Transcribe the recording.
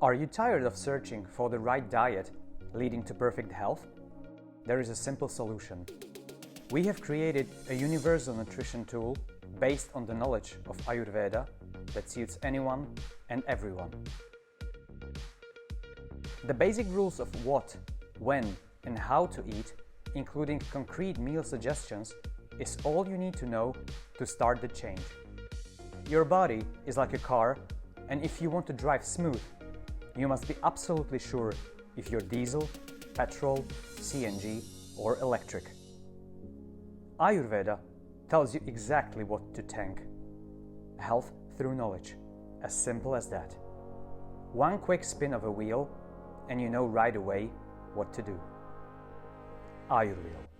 Are you tired of searching for the right diet leading to perfect health? There is a simple solution. We have created a universal nutrition tool based on the knowledge of Ayurveda that suits anyone and everyone. The basic rules of what, when, and how to eat, including concrete meal suggestions, is all you need to know to start the change. Your body is like a car, and if you want to drive smooth, you must be absolutely sure if you're diesel, petrol, CNG, or electric. Ayurveda tells you exactly what to tank. Health through knowledge, as simple as that. One quick spin of a wheel, and you know right away what to do. Ayurwheel.